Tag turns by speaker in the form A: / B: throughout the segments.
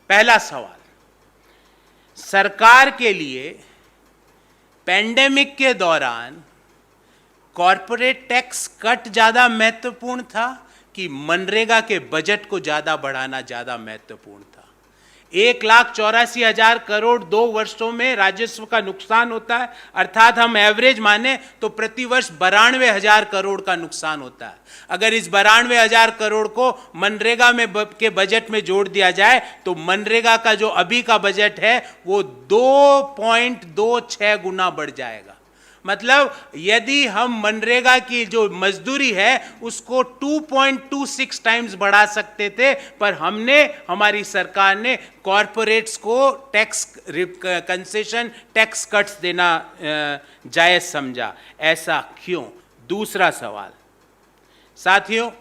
A: पहला सवाल, सरकार के लिए पेंडेमिक के दौरान कॉरपोरेट टैक्स कट ज्यादा महत्वपूर्ण था कि मनरेगा के बजट को ज्यादा बढ़ाना ज्यादा महत्वपूर्ण था? 1,84,000 करोड़ 2 वर्षों में राजस्व का नुकसान होता है, अर्थात हम एवरेज माने तो प्रतिवर्ष 92,000 करोड़ का नुकसान होता है। अगर इस 92,000 करोड़ को मनरेगा में के बजट में जोड़ दिया जाए तो मनरेगा का जो अभी का बजट है वो 2.26 गुना बढ़ जाएगा। मतलब यदि हम मनरेगा की जो मजदूरी है उसको 2.26 टाइम्स बढ़ा सकते थे, पर हमारी सरकार ने कॉरपोरेट्स को टैक्स कंसेशन, टैक्स कट्स देना जायज समझा। ऐसा क्यों? दूसरा सवाल, साथियों,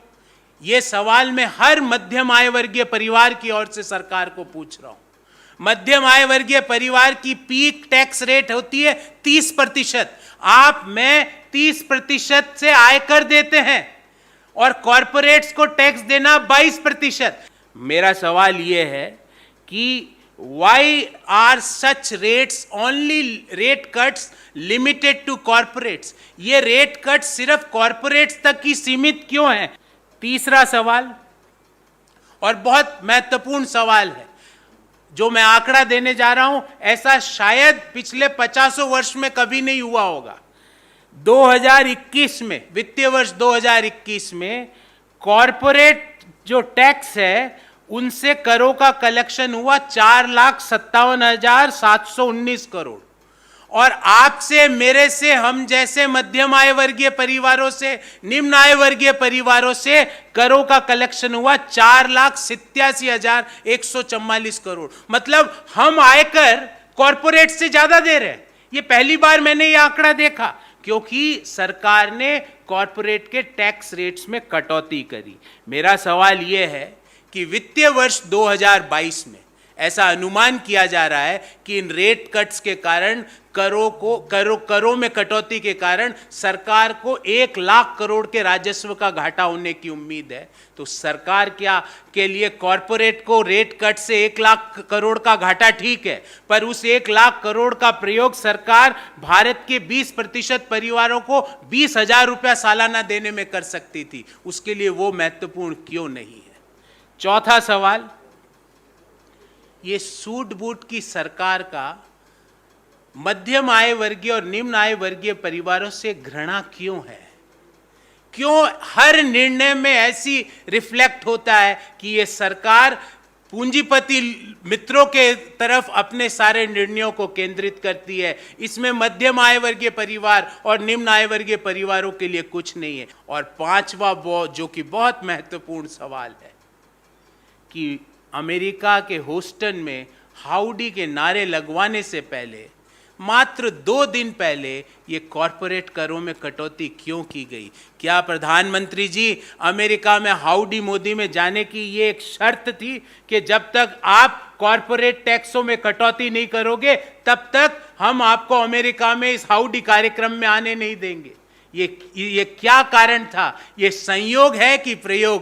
A: ये सवाल मैं हर मध्यम आय वर्गीय परिवार की ओर से सरकार को पूछ रहा हूं। मध्यम आय वर्गीय परिवार की पीक टैक्स रेट होती है 30%। आप मैं 30% से आयकर देते हैं और कॉरपोरेट्स को टैक्स देना 22%। मेरा सवाल यह है कि why are such rates only rate cuts limited to corporates? ये रेट कट सिर्फ कॉरपोरेट्स तक ही सीमित क्यों है? तीसरा सवाल, और बहुत महत्वपूर्ण सवाल है, जो मैं आंकड़ा देने जा रहा हूं ऐसा शायद पिछले 50 वर्ष में कभी नहीं हुआ होगा। 2021 में, वित्तीय वर्ष 2021 में कॉरपोरेट जो टैक्स है उनसे करों का कलेक्शन हुआ 4,57,719 करोड़, और आपसे, मेरे से, हम जैसे मध्यम आय वर्गीय परिवारों से, निम्न आय वर्गीय परिवारों से करों का कलेक्शन हुआ 4,87,144 करोड़। मतलब हम आयकर कॉरपोरेट से ज्यादा दे रहे हैं। ये पहली बार मैंने ये आंकड़ा देखा, क्योंकि सरकार ने कॉरपोरेट के टैक्स रेट्स में कटौती करी। मेरा सवाल यह है कि वित्तीय वर्ष 2022 में ऐसा अनुमान किया जा रहा है कि इन रेट कट्स के कारण करों में कटौती के कारण सरकार को 1 लाख करोड़ के राजस्व का घाटा होने की उम्मीद है। तो सरकार के लिए कॉरपोरेट को रेट कट से 1 लाख करोड़ का घाटा ठीक है, पर उस 1 लाख करोड़ का प्रयोग सरकार भारत के 20% परिवारों को 20,000 रुपया सालाना देने में कर सकती थी। उसके लिए वो महत्वपूर्ण क्यों नहीं है? चौथा सवाल, ये सूट बूट की सरकार का मध्यम आय वर्गीय और निम्न आय वर्गीय परिवारों से घृणा क्यों है? क्यों हर निर्णय में ऐसी रिफ्लेक्ट होता है कि ये सरकार पूंजीपति मित्रों के तरफ अपने सारे निर्णयों को केंद्रित करती है? इसमें मध्यम आय वर्गीय परिवार और निम्न आय वर्गीय परिवारों के लिए कुछ नहीं है। और पांचवा, जो कि बहुत महत्वपूर्ण सवाल है, कि अमेरिका के ह्यूस्टन में हाउडी के नारे लगवाने से पहले, मात्र 2 दिन पहले, ये कॉरपोरेट करों में कटौती क्यों की गई? क्या प्रधानमंत्री जी, अमेरिका में हाउडी मोदी में जाने की ये एक शर्त थी कि जब तक आप कॉरपोरेट टैक्सों में कटौती नहीं करोगे तब तक हम आपको अमेरिका में इस हाउडी कार्यक्रम में आने नहीं देंगे? ये क्या कारण था? ये संयोग है कि प्रयोग?